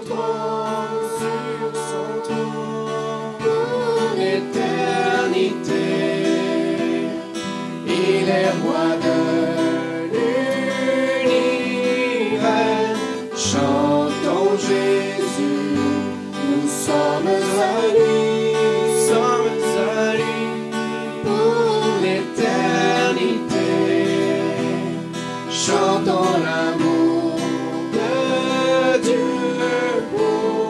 repose sur son trône pour l'éternité. Il est roi de l'univers. Chantons Jésus, nous sommes à lui, pour l'éternité. Chantons l'amour de Dieu pour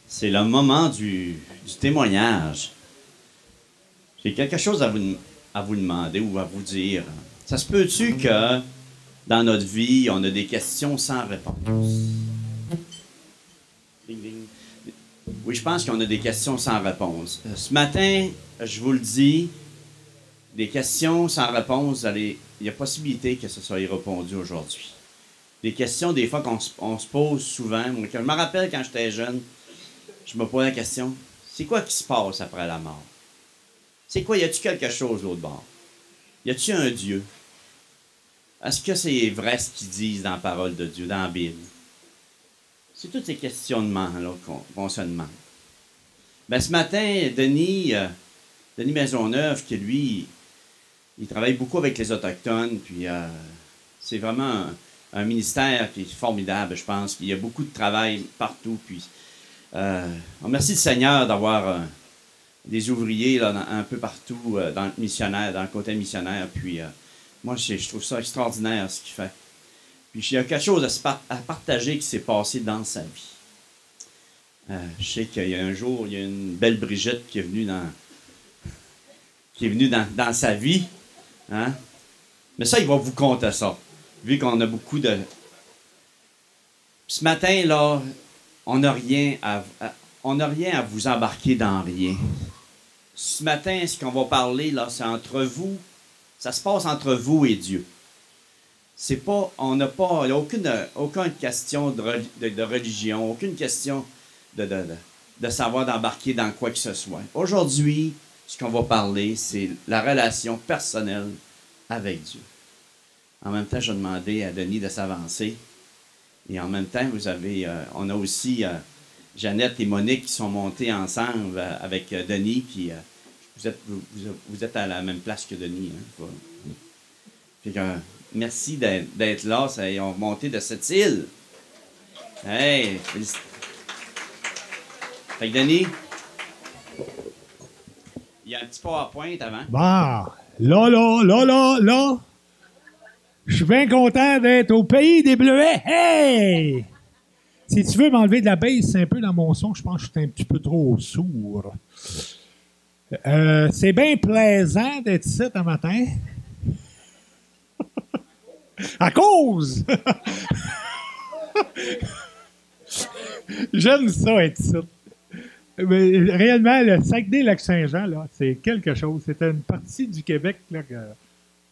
C'est le moment du témoignage. J'ai quelque chose à vous demander ou à vous dire. Ça se peut-tu que dans notre vie, on a des questions sans réponse? Ding, ding. Oui, je pense qu'on a des questions sans réponse. Ce matin, je vous le dis, des questions sans réponse, il y a possibilité que ce soit répondu aujourd'hui. Des questions, des fois, qu'on se pose souvent. Moi, je me rappelle quand j'étais jeune, je me posais la question, c'est quoi qui se passe après la mort? C'est quoi, y a-t-il quelque chose l'autre bord? Y a-t-il un Dieu? Est-ce que c'est vrai ce qu'ils disent dans la parole de Dieu, dans la Bible? C'est tous ces questionnements-là qu'on se demande. Ben, ce matin, Denis Maisonneuve, qui lui, il travaille beaucoup avec les Autochtones, puis c'est vraiment un ministère qui est formidable, je pense. Il y a beaucoup de travail partout, puis on remercie le Seigneur d'avoir des ouvriers là, un peu partout dans le missionnaire, dans le côté missionnaire. Puis moi, je trouve ça extraordinaire ce qu'il fait. Puis il y a quelque chose à partager qui s'est passé dans sa vie. Je sais qu'il y a un jour, il y a une belle Brigitte qui est venue dans sa vie. Hein? Mais ça, il va vous conter ça. Vu qu'on a beaucoup de... Ce matin, là, on n'a rien à vous embarquer dans rien. Ce matin, ce qu'on va parler, là, c'est entre vous. Ça se passe entre vous et Dieu. C'est pas, il n'y a aucune question de religion, aucune question de savoir d'embarquer dans quoi que ce soit. Aujourd'hui, ce qu'on va parler, c'est la relation personnelle avec Dieu. En même temps, je vais demander à Denis de s'avancer. Et en même temps, on a aussi Jeannette et Monique qui sont montées ensemble avec Denis. Puis vous êtes à la même place que Denis. Hein? Puis, merci d'être là. Ils ont monté de cette île. Hey! Fait que Denis, il y a un petit PowerPoint avant. Bon, là. Je suis bien content d'être au pays des Bleuets. Hey! Si tu veux m'enlever de la baisse un peu dans mon son, je pense que je suis un petit peu trop sourd. C'est bien plaisant d'être ici un matin. À cause! J'aime ça être ici. Mais réellement, le Saguenay-Lac-Saint-Jean, là, c'est quelque chose. C'est une partie du Québec là, que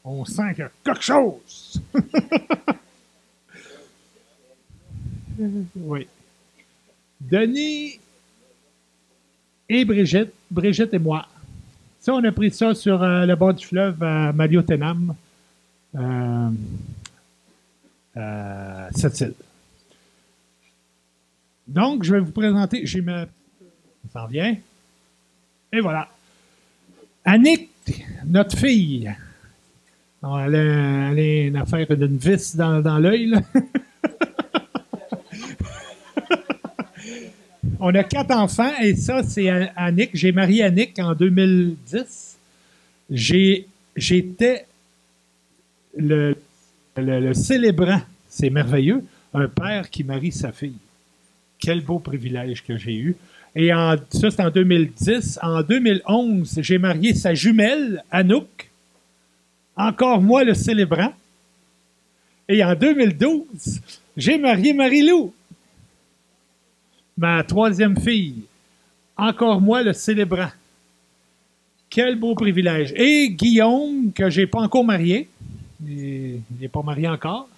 on sent qu'il y a quelque chose. Oui. Denis et Brigitte et moi. Ça, on a pris ça sur le bord du fleuve à Maliotenam, cette île. Donc, je vais vous présenter. Ça s'en vient. Et voilà. Annick, notre fille. Non, elle a une affaire d'une vis dans l'œil, là. On a 4 enfants et ça, c'est Annick. J'ai marié Annick en 2010. J'étais le célébrant. C'est merveilleux. Un père qui marie sa fille. Quel beau privilège que j'ai eu. Et ça, c'est en 2010. En 2011, j'ai marié sa jumelle, Anouk. Encore moi, le célébrant. Et en 2012, j'ai marié Marie-Lou, ma 3e fille. Encore moi, le célébrant. Quel beau privilège. Et Guillaume, que j'ai pas encore marié, il n'est pas marié encore,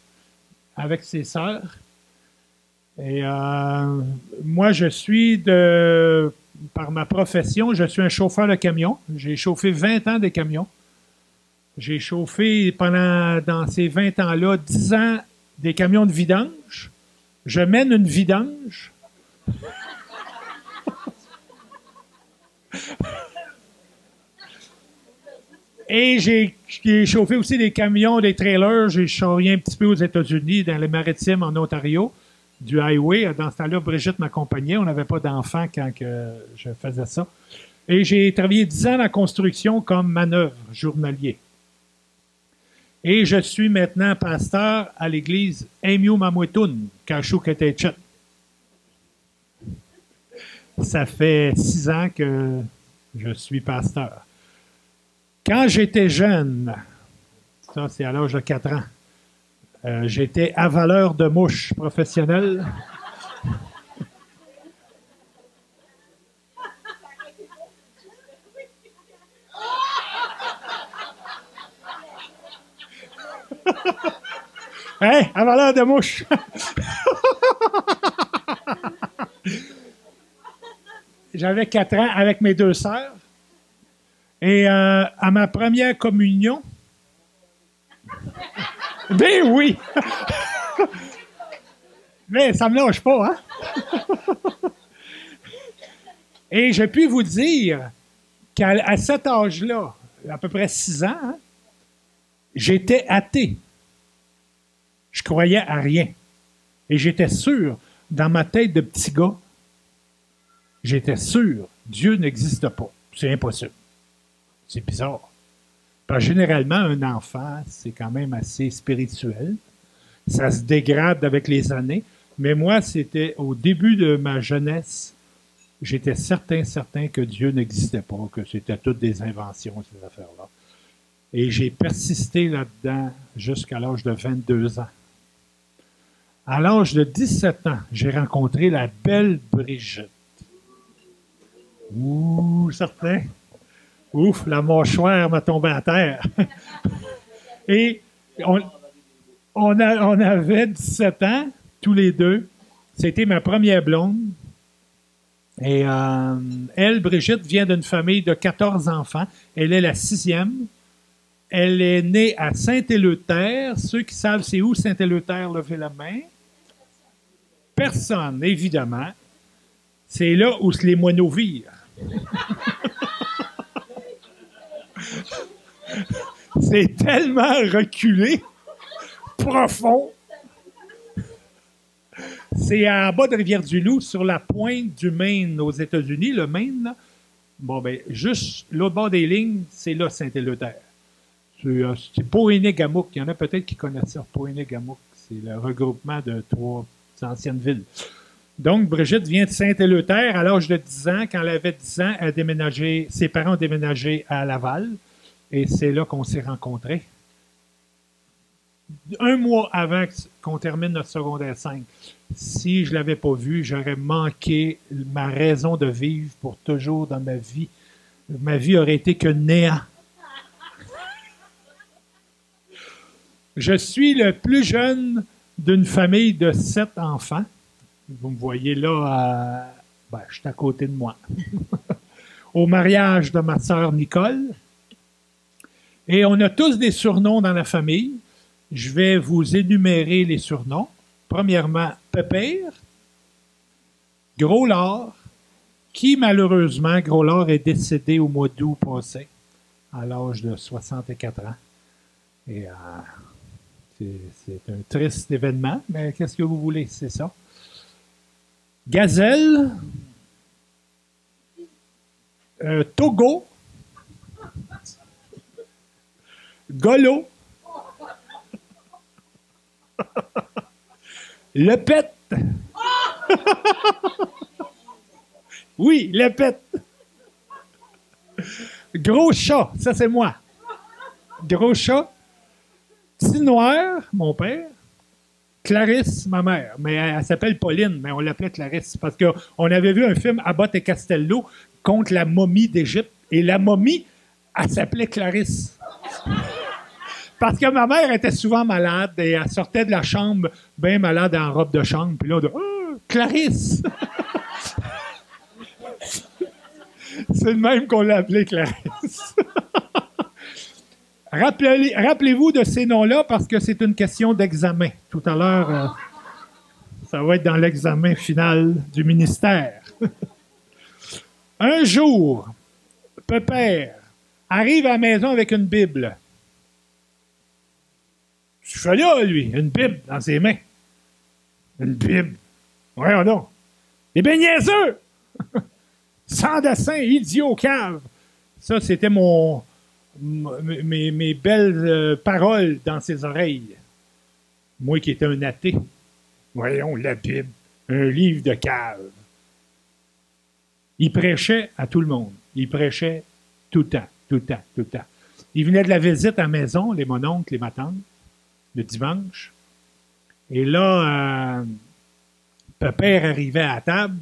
avec ses sœurs. Et moi, par ma profession, je suis un chauffeur de camion. J'ai chauffé 20 ans des camions. J'ai chauffé dans ces 20 ans-là, 10 ans des camions de vidange. Je mène une vidange. Et j'ai chauffé aussi des camions, des trailers. J'ai chauffé un petit peu aux États-Unis, dans les maritimes en Ontario, du highway. Dans ce temps-là, Brigitte m'accompagnait. On n'avait pas d'enfants quand je faisais ça. Et j'ai travaillé 10 ans dans la construction comme manœuvre journalier. Et je suis maintenant pasteur à l'église Amiou Mamouetoun, Kachou-Ketechet. Ça fait 6 ans que je suis pasteur. Quand j'étais jeune, ça c'est à l'âge de 4 ans, j'étais avaleur de mouches professionnel. Hein? Avaleur de mouches! J'avais 4 ans avec mes 2 sœurs. Et à ma première communion, ben oui! Mais ça me lâche pas, hein? Et j'ai pu vous dire qu'à cet âge-là, à peu près 6 ans, hein, j'étais athée. Je croyais à rien. Et j'étais sûr, dans ma tête de petit gars, j'étais sûr, Dieu n'existe pas. C'est impossible. C'est bizarre. Parce que généralement, un enfant, c'est quand même assez spirituel. Ça se dégrade avec les années. Mais moi, c'était au début de ma jeunesse, j'étais certain que Dieu n'existait pas, que c'était toutes des inventions, ces affaires-là. Et j'ai persisté là-dedans jusqu'à l'âge de 22 ans. À l'âge de 17 ans, j'ai rencontré la belle Brigitte. Ouh, certain. Ouf, la mâchoire m'a tombé à terre. Et on avait 17 ans, tous les deux. C'était ma première blonde. Et elle, Brigitte, vient d'une famille de 14 enfants. Elle est la 6e. Elle est née à Saint-Éleuthère. Ceux qui savent c'est où Saint-Éleuthère, levez la main. Personne, évidemment. C'est là où les moineaux virent. C'est tellement reculé, profond. C'est en bas de Rivière-du-Loup, sur la pointe du Maine aux États-Unis, le Maine, là. Bon, ben, juste l'autre bord des lignes, c'est là Saint-Éleuthère. C'est Pohéné-Gamouk. Il y en a peut-être qui connaissent ça. Pohéné-Gamouk, c'est le regroupement de 3 anciennes villes. Donc, Brigitte vient de Saint-Éleuthère à l'âge de 10 ans. Quand elle avait 10 ans, ses parents ont déménagé à Laval. Et c'est là qu'on s'est rencontrés. 1 mois avant qu'on termine notre secondaire 5. Si je ne l'avais pas vu, j'aurais manqué ma raison de vivre pour toujours dans ma vie. Ma vie aurait été que néant. Je suis le plus jeune d'une famille de 7 enfants. Vous me voyez là, je suis à côté de moi. Au mariage de ma sœur Nicole. Et on a tous des surnoms dans la famille. Je vais vous énumérer les surnoms. Premièrement, Pépère, Gros Lard, qui malheureusement, Gros Lard est décédé au mois d'août passé, à l'âge de 64 ans. Et c'est un triste événement, mais qu'est-ce que vous voulez, c'est ça. Gazelle, Togo, Golo, Lepette. Oui, Lepette. Gros chat, ça c'est moi. Gros chat. Petit Noir, mon père. Clarisse, ma mère. Mais elle s'appelle Pauline, mais on l'appelait Clarisse parce qu'on avait vu un film Abbott et Costello contre la momie d'Égypte. Et la momie Elle s'appelait Clarisse. Parce que ma mère était souvent malade et elle sortait de la chambre bien malade en robe de chambre. Puis là, Clarisse! C'est le même qu'on l'a appelée Clarisse. Rappelez-vous de ces noms-là parce que c'est une question d'examen. Tout à l'heure, ça va être dans l'examen final du ministère. Un jour, Pépère arrive à la maison avec une Bible. Je suis là, lui, une Bible dans ses mains. Une Bible. Voyons donc. Des ben niaiseux! Sans dessin, idiot, cave. Ça, c'était mes belles paroles dans ses oreilles. Moi qui étais un athée. Voyons, la Bible, un livre de cave. Il prêchait à tout le monde. Il prêchait tout le temps, tout le temps, tout le temps. Il venait de la visite à la maison, les mononcles, les matantes, le dimanche. Et là, Pépère arrivait à la table,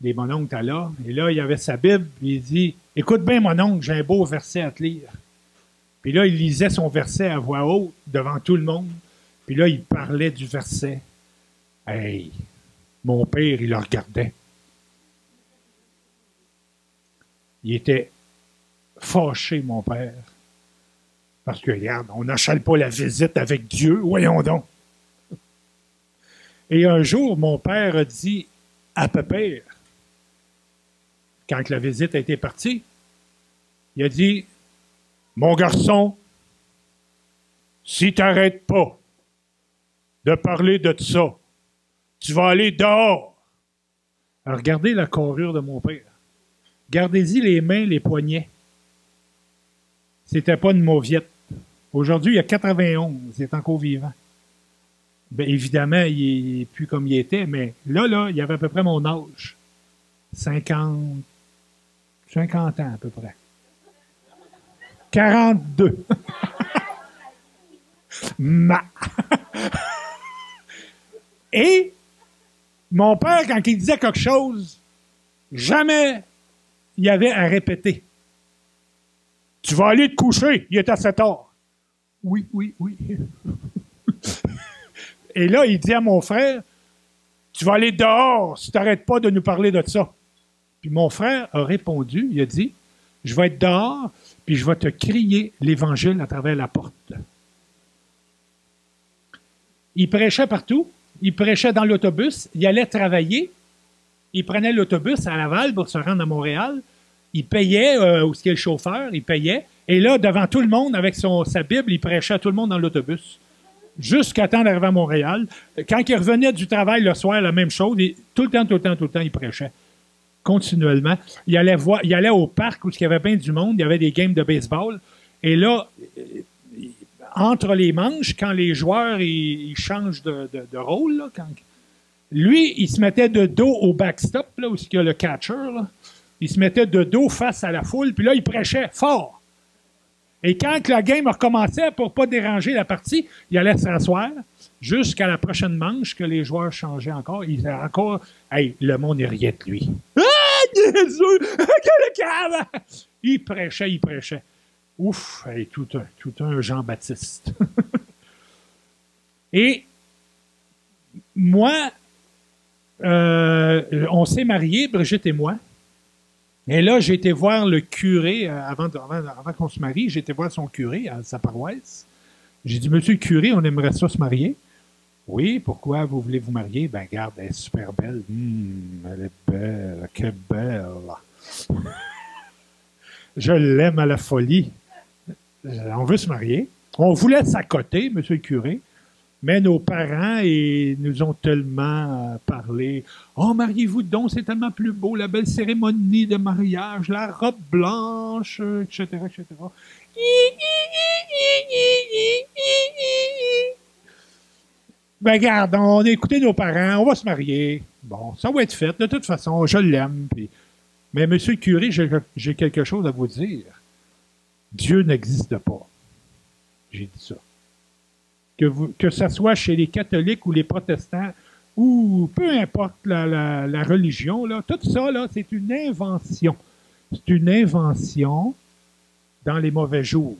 les mononcles étaient là, et là, il avait sa Bible, puis il dit « Écoute bien, mon oncle, j'ai un beau verset à te lire. » Puis là, il lisait son verset à voix haute, devant tout le monde. Puis là, il parlait du verset. Hey, mon père, il le regardait. Il était fâché, mon père. Parce que, regarde, on n'achète pas la visite avec Dieu, voyons donc. Et un jour, mon père a dit à Pépère, quand la visite a été partie, il a dit, « Mon garçon, si tu n'arrêtes pas de parler de ça, tu vas aller dehors. » Alors, regardez la carrure de mon père. Gardez-y les mains, les poignets. C'était pas une mauviette. Aujourd'hui, il y a 91, il est encore vivant. Bien, évidemment, il n'est plus comme il était, mais là, il avait à peu près mon âge. 50 ans à peu près. 42. Et mon père, quand il disait quelque chose, jamais il y avait à répéter. Tu vas aller te coucher, il est à 7 heures. Oui. Et là, il dit à mon frère, tu vas aller dehors si tu n'arrêtes pas de nous parler de ça. Puis mon frère a répondu, il a dit, je vais être dehors, puis je vais te crier l'Évangile à travers la porte. Il prêchait partout, il prêchait dans l'autobus, il allait travailler, il prenait l'autobus à Laval pour se rendre à Montréal, il payait, où est-ce qu'il y a le chauffeur, il payait, et là, devant tout le monde, avec sa Bible, il prêchait à tout le monde dans l'autobus. Jusqu'à temps d'arriver à Montréal. Quand il revenait du travail le soir, la même chose, tout le temps, il prêchait. Continuellement. Il allait au parc où il y avait bien du monde, il y avait des games de baseball, et là, entre les manches, quand les joueurs ils changent de rôle, là, lui, il se mettait de dos au backstop, là, où il y a le catcher, là. Il se mettait de dos face à la foule, puis là, il prêchait fort. Et quand la game recommençait, pour ne pas déranger la partie, il allait s'asseoir jusqu'à la prochaine manche que les joueurs changeaient encore. Il disait encore, « Hey, le monde, il riait de lui. »« Ah, Jésus! Quel cave! » Il prêchait. Ouf, hey, tout un Jean-Baptiste. Et moi, on s'est mariés, Brigitte et moi. Et là, j'ai été voir le curé, avant qu'on se marie, j'ai été voir son curé à sa paroisse. J'ai dit, monsieur le curé, on aimerait ça se marier. Oui, pourquoi vous voulez vous marier? Ben, regarde, elle est super belle. Elle est belle, que belle. Je l'aime à la folie. On veut se marier. On voulait s'accoter, monsieur le curé. Mais nos parents nous ont tellement parlé. « Oh, mariez-vous donc, c'est tellement plus beau, la belle cérémonie de mariage, la robe blanche, etc., etc. » Ben, regarde, on a écouté nos parents, on va se marier. Bon, ça va être fait, de toute façon, je l'aime. Puis... Mais, monsieur le curé, j'ai quelque chose à vous dire. Dieu n'existe pas. J'ai dit ça. Que ce soit chez les catholiques ou les protestants, ou peu importe la religion, là, tout ça, là, c'est une invention. C'est une invention dans les mauvais jours.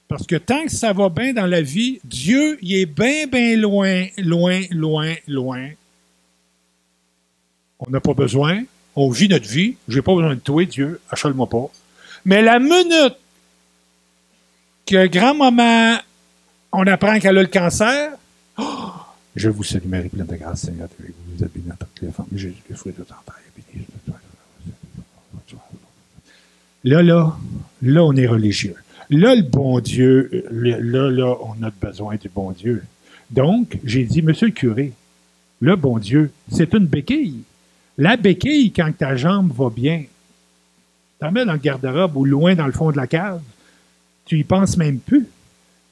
Parce que tant que ça va bien dans la vie, Dieu, il est bien, bien loin, loin, loin, loin. On n'a pas besoin. On vit notre vie. Je n'ai pas besoin de toi, Dieu. Achale-moi pas. Mais la minute que grand-maman, on apprend qu'elle a le cancer, oh, je vous salue, Marie, pleine de grâce, Seigneur, vous êtes bénie dans toutes les femmes. Jésus, le fruit de ton entraille, béni. Là, on est religieux. Là, le bon Dieu, là, on a besoin du bon Dieu. Donc, j'ai dit, monsieur le curé, le bon Dieu, c'est une béquille. La béquille, quand ta jambe va bien, tu la mets dans le garde-robe ou loin dans le fond de la cave, tu y penses même plus.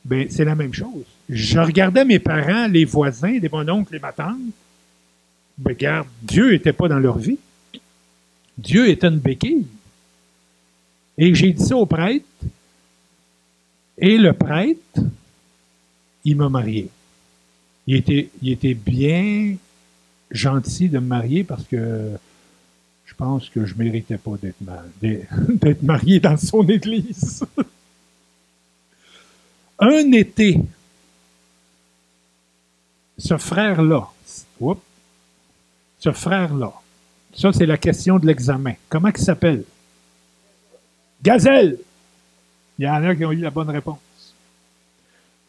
Ben, c'est la même chose. Je regardais mes parents, les voisins, les mon oncle, les ma tante. Ben, regarde, Dieu n'était pas dans leur vie. Dieu était une béquille. Et j'ai dit ça au prêtre. Et le prêtre, il m'a marié. Il était bien gentil de me marier parce que je pense que je ne méritais pas d'être marié dans son église. Un été, ce frère-là, ça c'est la question de l'examen. Comment il s'appelle? Gazelle! Il y en a qui ont eu la bonne réponse.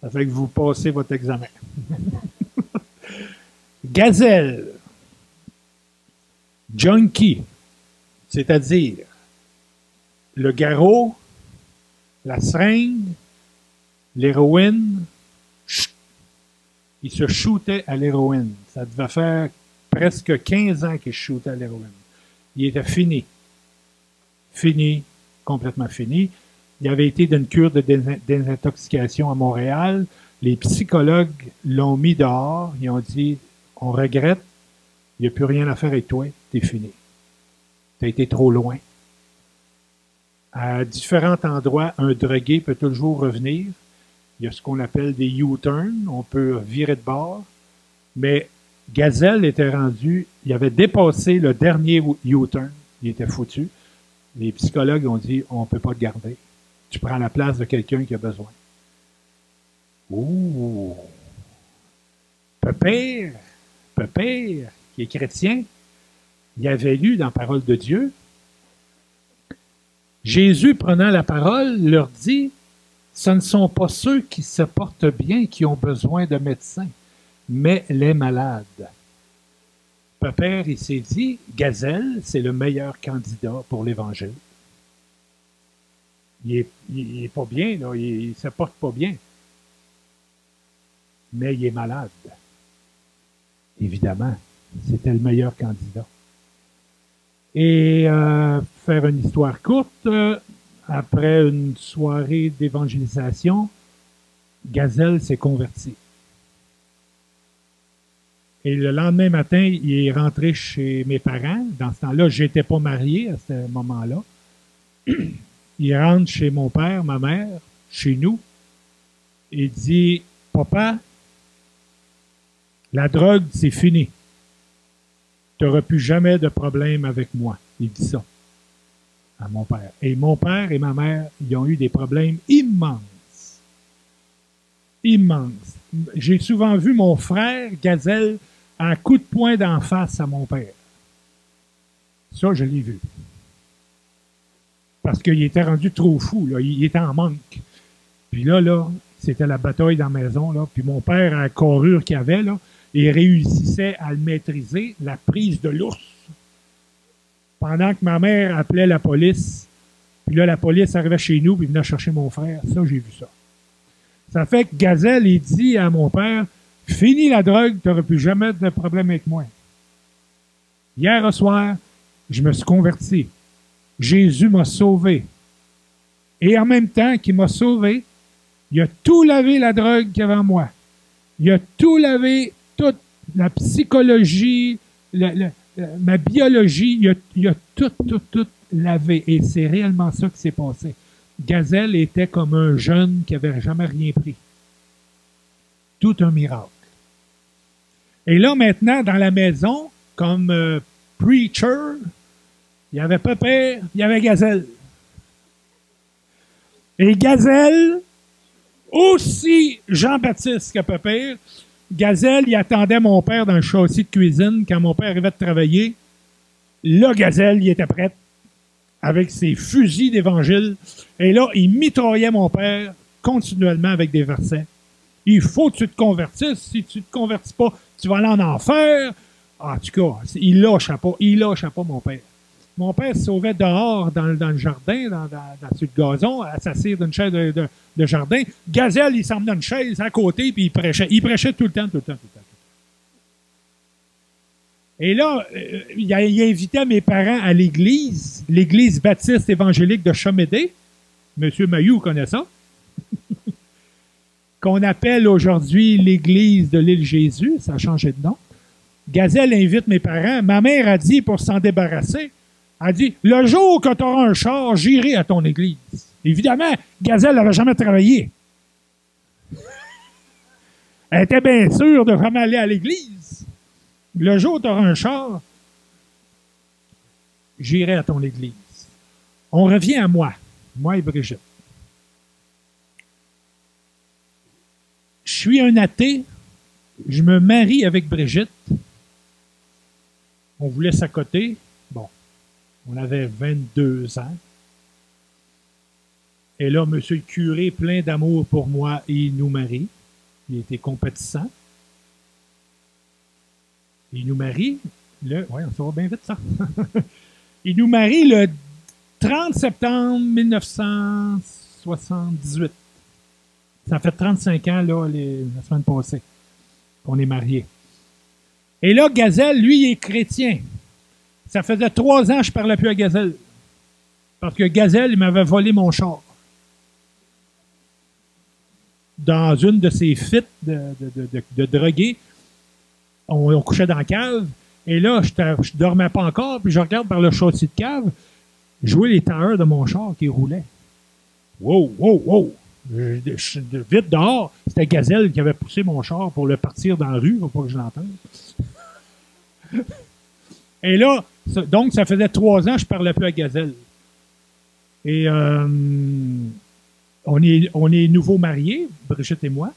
Ça fait que vous passez votre examen. Gazelle. Junkie. C'est-à-dire le garrot, la seringue, l'héroïne. Il se shootait à l'héroïne. Ça devait faire presque 15 ans qu'il shootait à l'héroïne. Il était fini. Fini. Complètement fini. Il avait été d'une cure de désintoxication à Montréal. Les psychologues l'ont mis dehors. Ils ont dit, on regrette, il n'y a plus rien à faire avec toi, t'es fini. T'as été trop loin. À différents endroits, un drogué peut toujours revenir. Il y a ce qu'on appelle des U-turns. On peut virer de bord. Mais Gazelle était rendu, il avait dépassé le dernier U-turn. Il était foutu. Les psychologues ont dit, on ne peut pas te garder. Tu prends la place de quelqu'un qui a besoin. Ouh! Pépère, qui est chrétien, il avait lu dans la parole de Dieu. Jésus, prenant la parole, leur dit, ce ne sont pas ceux qui se portent bien qui ont besoin de médecins, mais les malades. Pépère, il s'est dit, Gazelle, c'est le meilleur candidat pour l'Évangile. Il est pas bien, là, il se porte pas bien. Mais il est malade. Évidemment, c'était le meilleur candidat. Et faire une histoire courte, après une soirée d'évangélisation, Gazelle s'est converti. Et le lendemain matin, il est rentré chez mes parents. Dans ce temps-là, je n'étais pas marié à ce moment-là. Il rentre chez mon père, ma mère, chez nous. Il dit, « Papa, la drogue, c'est fini. Tu n'auras plus jamais de problème avec moi. » Il dit ça à mon père. Et mon père et ma mère, ils ont eu des problèmes immenses. Immenses. J'ai souvent vu mon frère, Gazelle, un coup de poing d'en face à mon père. Ça, je l'ai vu. Parce qu'il était rendu trop fou, là. Il était en manque. Puis là, c'était la bataille dans la maison, là. Puis mon père, à la carrure qu'il avait, là, il réussissait à le maîtriser, la prise de l'ours. Pendant que ma mère appelait la police, puis là, la police arrivait chez nous, puis venait chercher mon frère. Ça, j'ai vu ça. Ça fait que Gazelle, il dit à mon père, « Finis la drogue, tu n'auras plus jamais de problème avec moi. » Hier au soir, je me suis converti. Jésus m'a sauvé. Et en même temps qu'il m'a sauvé, il a tout lavé la drogue qu'il y avait en moi. Il a tout lavé, toute la psychologie, ma biologie, il a tout lavé. Et c'est réellement ça qui s'est passé. Gazelle était comme un jeune qui n'avait jamais rien pris. Tout un miracle. Et là, maintenant, dans la maison, comme preacher, il y avait Pépère, il y avait Gazelle. Et Gazelle, aussi Jean-Baptiste que Pépère, Gazelle, il attendait mon père dans le châssis de cuisine quand mon père arrivait de travailler. Là, Gazelle, il était prêt avec ses fusils d'évangile. Et là, il mitraillait mon père continuellement avec des versets. Il faut que tu te convertisses. Si tu ne te convertis pas, tu vas aller en enfer. En tout cas, il lâchait pas mon père. Mon père se sauvait dehors dans le jardin, sur le gazon, à s'asseoir d'une chaise de jardin. Gazelle, il s'emmenait une chaise à côté, puis il prêchait. Il prêchait tout le temps. Et là, il invitait mes parents à l'église baptiste évangélique de Chamédé. Monsieur Mayou connaît ça. Qu'on appelle aujourd'hui l'église de l'île Jésus. Ça a changé de nom. Gazelle invite mes parents. Ma mère a dit, pour s'en débarrasser, elle dit, le jour que tu auras un char, j'irai à ton église. Évidemment, Gazelle n'avait jamais travaillé. Elle était bien sûre de jamais aller à l'église. Le jour où tu auras un char, j'irai à ton église. On revient à moi et Brigitte. Je suis un athée, je me marie avec Brigitte. On voulait s'accoter. Bon, on avait 22 ans. Et là, monsieur le curé, plein d'amour pour moi, il nous marie. Il était compétissant. Il nous marie oui, ça va bien vite, ça. Il nous marie le 30 septembre 1978. Ça fait 35 ans, là, la semaine passée, qu'on est mariés. Et là, Gazelle, lui, il est chrétien. Ça faisait 3 ans que je ne parlais plus à Gazelle. Parce que Gazelle, il m'avait volé mon char. Dans une de ses fites de drogués, on couchait dans la cave. Et là, je dormais pas encore, puis je regarde par le châssis de cave, jouer les tailleurs de mon char qui roulait. Wow! Vite dehors, c'était Gazelle qui avait poussé mon char pour le partir dans la rue, pour pas que je l'entende. Et là, donc, ça faisait 3 ans que je parlais plus à Gazelle. Et on est nouveaux mariés, Brigitte et moi.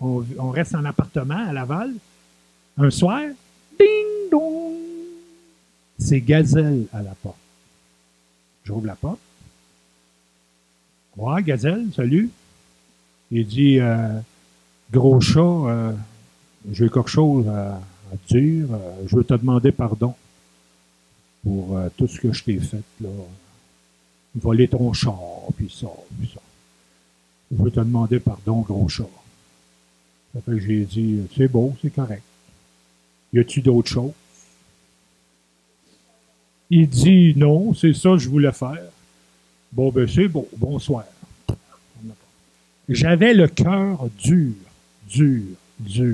On reste en appartement à Laval. Un soir, ding dong, c'est Gazelle à la porte. J'ouvre la porte. Ouais, Gazelle, salut. Il dit, gros chat, j'ai quelque chose à te dire. Je veux te demander pardon pour tout ce que je t'ai fait, là. Voler ton char, puis ça. Je veux te demander pardon, gros chat. Ça fait que j'ai dit, c'est beau, c'est correct. Y a-tu d'autres choses? Il dit, non, c'est ça que je voulais faire. Bon, ben c'est beau, bonsoir. J'avais le cœur dur. Je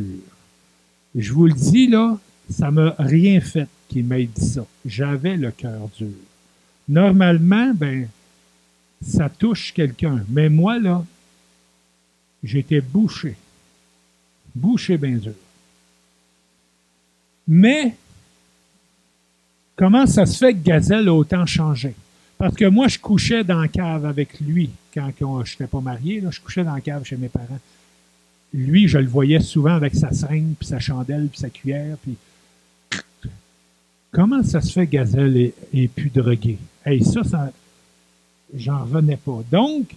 vous le dis, là, ça m'a rien fait qu'il m'ait dit ça. J'avais le cœur dur. Normalement, ben, ça touche quelqu'un. Mais moi, là, j'étais bouché. Bouché bien dur. Mais, comment ça se fait que Gazelle a autant changé? Parce que moi, je couchais dans la cave avec lui quand je n'étais pas marié. Là, je couchais dans la cave chez mes parents. Lui, je le voyais souvent avec sa seringue, puis sa chandelle, puis sa cuillère. Puis... Comment ça se fait que Gazelle est plus drogué? Hey, ça, j'en revenais pas. Donc,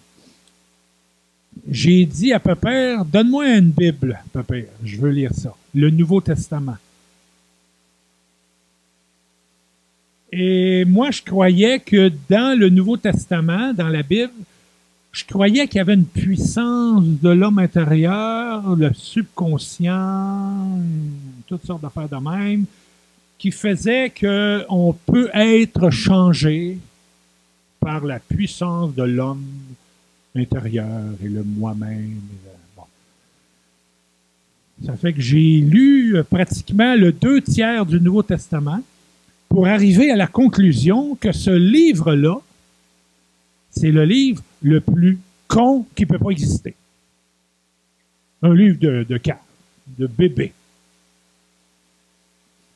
j'ai dit à Pépère, donne-moi une Bible, Pépère. Je veux lire ça. Le Nouveau Testament. Et moi, je croyais que dans le Nouveau Testament, dans la Bible, je croyais qu'il y avait une puissance de l'homme intérieur, le subconscient, toutes sortes d'affaires de même, qui faisait qu'on peut être changé par la puissance de l'homme intérieur et le moi-même. Bon. Ça fait que j'ai lu pratiquement le 2/3 du Nouveau Testament pour arriver à la conclusion que ce livre-là, c'est le livre le plus con qui ne peut pas exister. Un livre de cave, de bébé.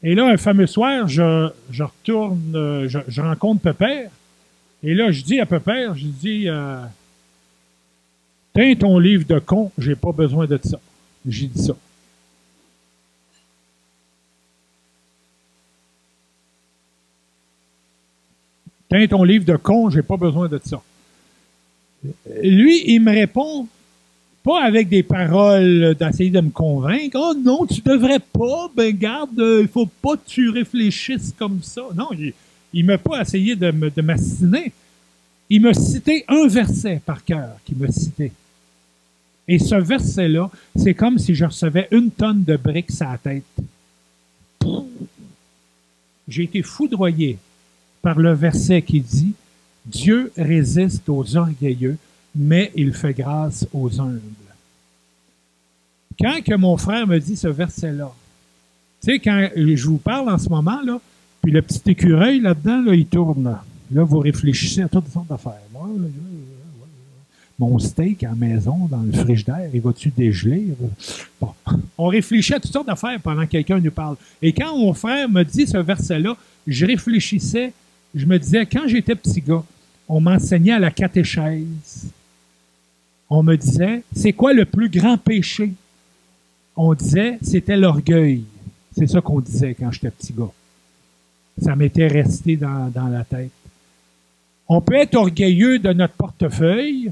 Et là, un fameux soir, je retourne, je rencontre Pépère, et là, je dis à Pépère, je dis, Tiens ton livre de con, j'ai pas besoin de ça. J'ai dit ça. Tiens ton livre de con, j'ai pas besoin de ça. Lui, il me répond pas avec des paroles d'essayer de me convaincre. Oh non, tu devrais pas, ben garde, il faut pas que tu réfléchisses comme ça. Non, il m'a pas essayé de m'assiner. Il m'a cité un verset par cœur qu'il m'a cité. Et ce verset-là, c'est comme si je recevais 1 tonne de briques à la tête. J'ai été foudroyé par le verset qui dit « Dieu résiste aux orgueilleux, mais il fait grâce aux humbles. » Quand que mon frère me dit ce verset-là, tu sais, quand je vous parle en ce moment, là, puis le petit écureuil là-dedans, là, il tourne. Là, vous réfléchissez à toutes sortes d'affaires. Mon steak à la maison, dans le frigidaire, il va-tu dégeler? Bon. On réfléchit à toutes sortes d'affaires pendant que quelqu'un nous parle. Et quand mon frère me dit ce verset-là, je réfléchissais, je me disais, quand j'étais petit gars, on m'enseignait à la catéchèse. On me disait, c'est quoi le plus grand péché? On disait, c'était l'orgueil. C'est ça qu'on disait quand j'étais petit gars. Ça m'était resté dans la tête. On peut être orgueilleux de notre portefeuille.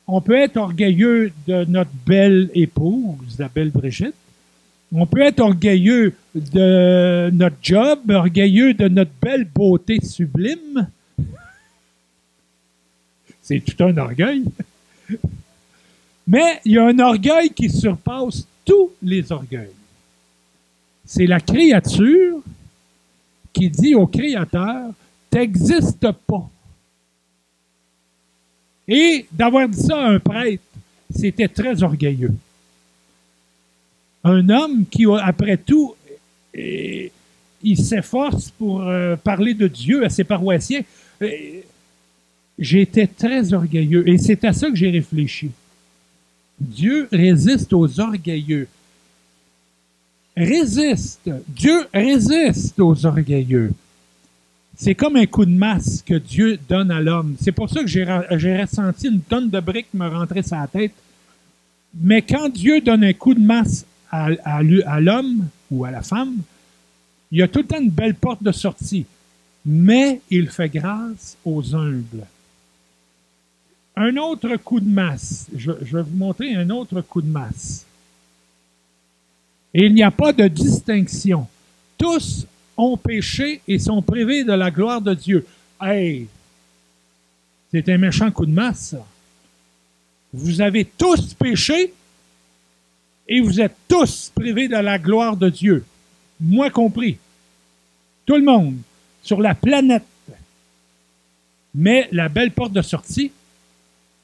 On peut être orgueilleux de notre belle épouse, la belle Brigitte. On peut être orgueilleux de notre job, orgueilleux de notre belle beauté sublime. C'est tout un orgueil. Mais il y a un orgueil qui surpasse tous les orgueils. C'est la créature qui dit au Créateur, « T'existes pas. » Et d'avoir dit ça à un prêtre, c'était très orgueilleux. Un homme qui, après tout, il s'efforce pour parler de Dieu à ses paroissiens. J'étais très orgueilleux et c'est à ça que j'ai réfléchi. Dieu résiste aux orgueilleux. Résiste. Dieu résiste aux orgueilleux. C'est comme un coup de masse que Dieu donne à l'homme. C'est pour ça que j'ai ressenti 1 tonne de briques me rentrer sur la tête. Mais quand Dieu donne un coup de masse à l'homme ou à la femme, il y a tout le temps une belle porte de sortie. Mais il fait grâce aux humbles. Un autre coup de masse. Je vais vous montrer un autre coup de masse. Et il n'y a pas de distinction. Tous ont péché et sont privés de la gloire de Dieu. Hey! C'est un méchant coup de masse, ça. Vous avez tous péché et vous êtes tous privés de la gloire de Dieu. Moi compris. Tout le monde. Sur la planète. Mais la belle porte de sortie,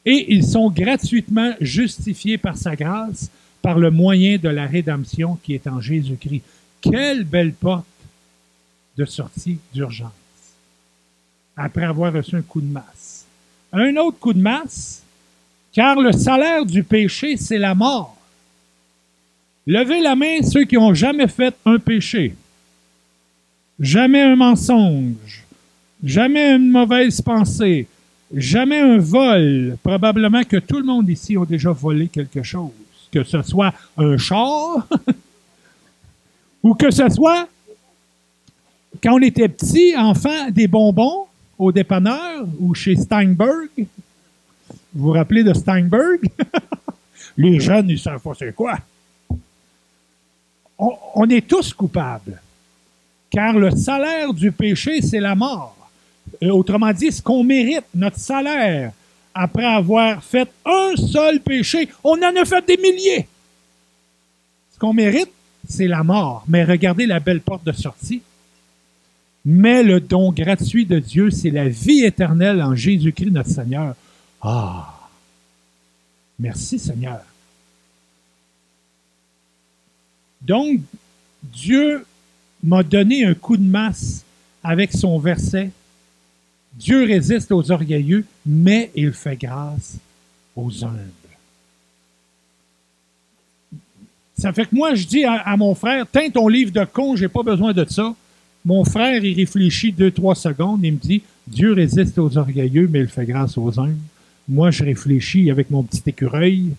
et ils sont gratuitement justifiés par sa grâce, par le moyen de la rédemption qui est en Jésus-Christ. Quelle belle porte de sortie d'urgence, après avoir reçu un coup de masse. Un autre coup de masse, car le salaire du péché, c'est la mort. Levez la main ceux qui n'ont jamais fait un péché, jamais un mensonge, jamais une mauvaise pensée, jamais un vol. Probablement que tout le monde ici a déjà volé quelque chose, que ce soit un char ou que ce soit quand on était petit, enfant, des bonbons au dépanneur ou chez Steinberg. Vous vous rappelez de Steinberg? Les jeunes, ils ne savent pas c'est quoi. On est tous coupables. Car le salaire du péché, c'est la mort. Autrement dit, ce qu'on mérite, notre salaire, après avoir fait un seul péché, on en a fait des milliers. Ce qu'on mérite, c'est la mort. Mais regardez la belle porte de sortie. Mais le don gratuit de Dieu, c'est la vie éternelle en Jésus-Christ notre Seigneur. Ah! Merci Seigneur. Donc, Dieu m'a donné un coup de masse avec son verset. Dieu résiste aux orgueilleux, mais il fait grâce aux humbles. Ça fait que moi, je dis à mon frère, tiens ton livre de con, j'ai pas besoin de ça. Mon frère, il réfléchit 2-3 secondes, il me dit, Dieu résiste aux orgueilleux, mais il fait grâce aux humbles. Moi, je réfléchis avec mon petit écureuil,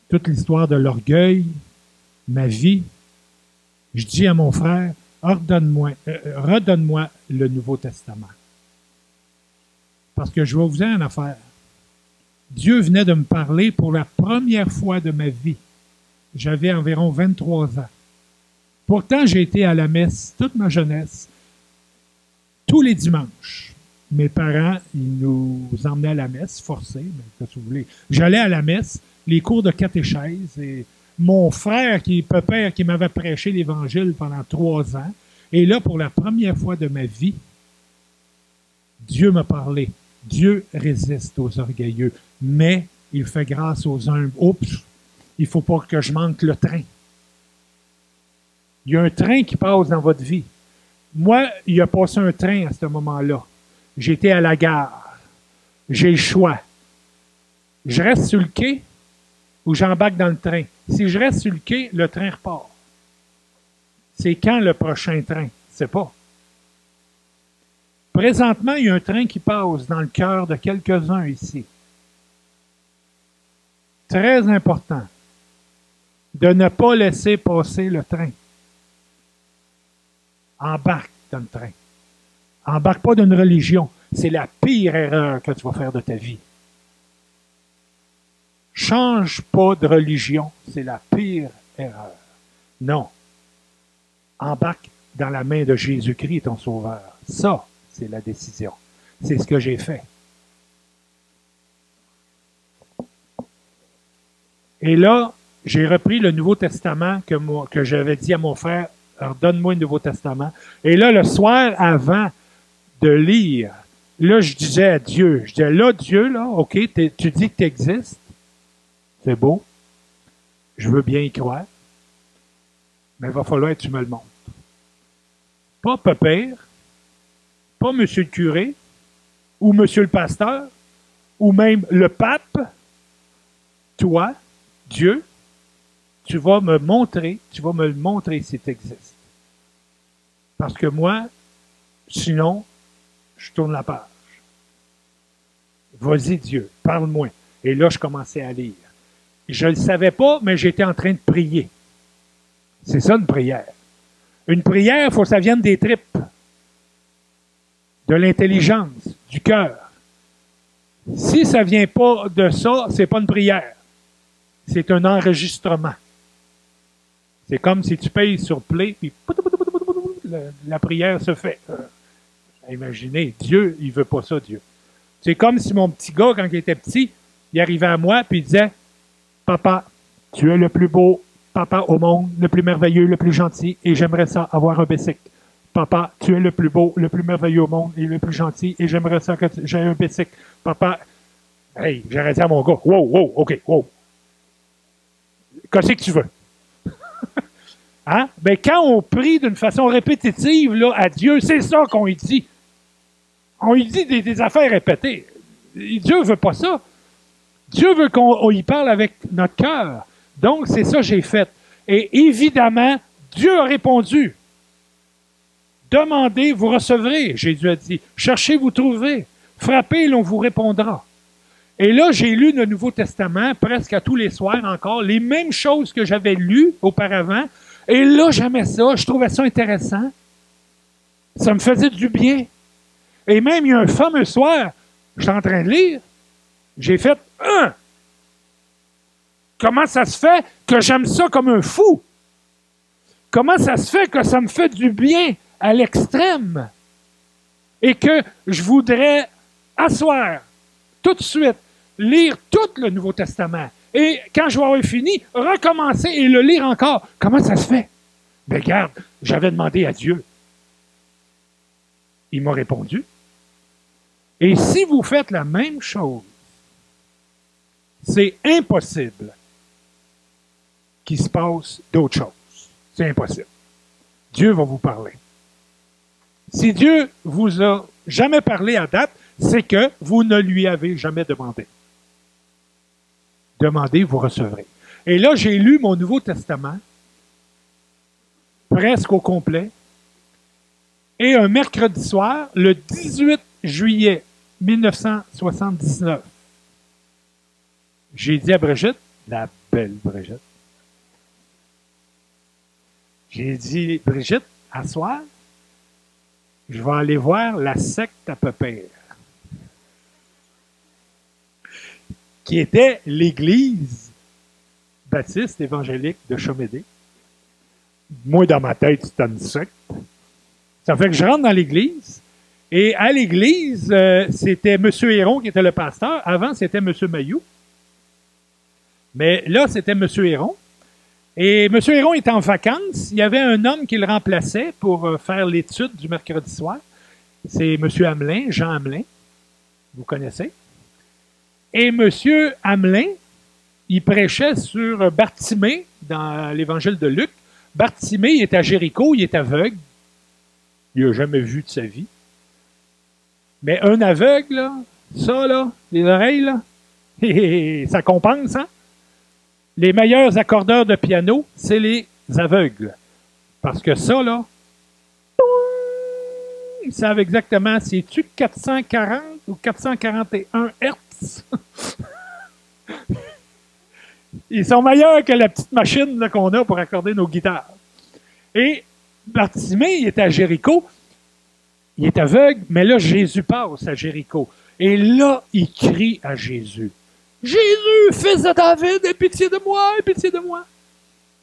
toute l'histoire de l'orgueil, ma vie. Je dis à mon frère, redonne-moi le Nouveau Testament. Parce que je vais vous dire une affaire. Dieu venait de me parler pour la première fois de ma vie. J'avais environ 23 ans. Pourtant, j'ai été à la messe toute ma jeunesse, tous les dimanches. Mes parents, ils nous emmenaient à la messe, forcés, mais qu'est-ce que vous voulez. J'allais à la messe, les cours de catéchèse, et mon frère, père, qui m'avait prêché l'Évangile pendant 3 ans, et là, pour la première fois de ma vie, Dieu m'a parlé. Dieu résiste aux orgueilleux, mais il fait grâce aux humbles. Oups, il ne faut pas que je manque le train. Il y a un train qui passe dans votre vie. Moi, il y a passé un train à ce moment-là. J'étais à la gare. J'ai le choix. Je reste sur le quai ou j'embarque dans le train. Si je reste sur le quai, le train repart. C'est quand le prochain train? C'est pas. Présentement, il y a un train qui passe dans le cœur de quelques-uns ici. Très important de ne pas laisser passer le train. Embarque dans le train. Embarque pas d'une religion. C'est la pire erreur que tu vas faire de ta vie. Change pas de religion. C'est la pire erreur. Non. Embarque dans la main de Jésus-Christ, ton Sauveur. Ça, c'est la décision. C'est ce que j'ai fait. Et là, j'ai repris le Nouveau Testament que j'avais dit à mon frère, alors donne-moi le Nouveau Testament. Et là, le soir avant de lire, là, je disais à Dieu, je disais, là, Dieu, là, OK, tu dis que tu existes. C'est beau. Je veux bien y croire. Mais il va falloir que tu me le montres. Pas pépère, pas monsieur le curé, ou monsieur le pasteur, ou même le pape. Toi, Dieu, tu vas me le montrer si tu existes. Parce que moi, sinon, je tourne la page. Vas-y, Dieu, parle-moi. Et là, je commençais à lire. Je ne le savais pas, mais j'étais en train de prier. C'est ça, une prière. Une prière, il faut que ça vienne des tripes, de l'intelligence, du cœur. Si ça ne vient pas de ça, c'est pas une prière. C'est un enregistrement. C'est comme si tu payes sur play, puis la prière se fait. Imaginez, Dieu, il veut pas ça, Dieu. C'est comme si mon petit gars, quand il était petit, il arrivait à moi, puis il disait, « Papa, tu es le plus beau papa au monde, le plus merveilleux, le plus gentil, et j'aimerais ça avoir un bicycle. Papa, tu es le plus beau, le plus merveilleux au monde, et le plus gentil, et j'aimerais ça que j'ai un bicycle. Papa, hey, j'aurais dit à mon gars, wow, OK, wow. Qu'est-ce que tu veux? » Hein? Ben, quand on prie d'une façon répétitive là, à Dieu, c'est ça qu'on lui dit. On lui dit des affaires répétées. Dieu ne veut pas ça. Dieu veut qu'on y parle avec notre cœur. Donc, c'est ça que j'ai fait. Et évidemment, Dieu a répondu. Demandez, vous recevrez, Jésus a dit. Cherchez, vous trouverez. Frappez, l'on vous répondra. Et là, j'ai lu le Nouveau Testament presque à tous les soirs encore, les mêmes choses que j'avais lues auparavant. Et là, j'aimais ça, je trouvais ça intéressant. Ça me faisait du bien. Et même, il y a un fameux soir, j'étais en train de lire, j'ai fait comment ça se fait que j'aime ça comme un fou? Comment ça se fait que ça me fait du bien à l'extrême? Et que je voudrais asseoir tout de suite, lire tout le Nouveau Testament. Et quand je vais avoir fini, recommencer et le lire encore. Comment ça se fait? Ben regarde, j'avais demandé à Dieu. Il m'a répondu. Et si vous faites la même chose, c'est impossible qu'il se passe d'autres choses. C'est impossible. Dieu va vous parler. Si Dieu vous a jamais parlé à date, c'est que vous ne lui avez jamais demandé. Demandez, vous recevrez. Et là, j'ai lu mon Nouveau Testament, presque au complet, et un mercredi soir, le 18 juillet 1979, J'ai dit à Brigitte, la belle Brigitte, j'ai dit, Brigitte, à soir, je vais aller voir la secte à Pépère, qui était l'église baptiste évangélique de Chomédé. Moi, dans ma tête, c'était une secte. Ça fait que je rentre dans l'église, et à l'église, c'était M. Héron qui était le pasteur. Avant, c'était M. Mayou. Mais là, c'était M. Héron. Et M. Héron était en vacances. Il y avait un homme qui le remplaçait pour faire l'étude du mercredi soir. C'est M. Hamelin, Jean Hamelin. Vous connaissez. Et M. Hamelin, il prêchait sur Bartimée dans l'évangile de Luc. Bartimée, il est à Jéricho, il est aveugle. Il n'a jamais vu de sa vie. Mais un aveugle, là, ça, là, les oreilles, là, ça compense, hein? Les meilleurs accordeurs de piano, c'est les aveugles. Parce que ça, là, ils savent exactement, c'est-tu 440 ou 441 Hertz? Ils sont meilleurs que la petite machine là, qu'on a pour accorder nos guitares. Et Bartimée, il est à Jéricho, il est aveugle, mais là, Jésus passe à Jéricho. Et là, il crie à Jésus. Jésus, fils de David, aie pitié de moi, aie pitié de moi.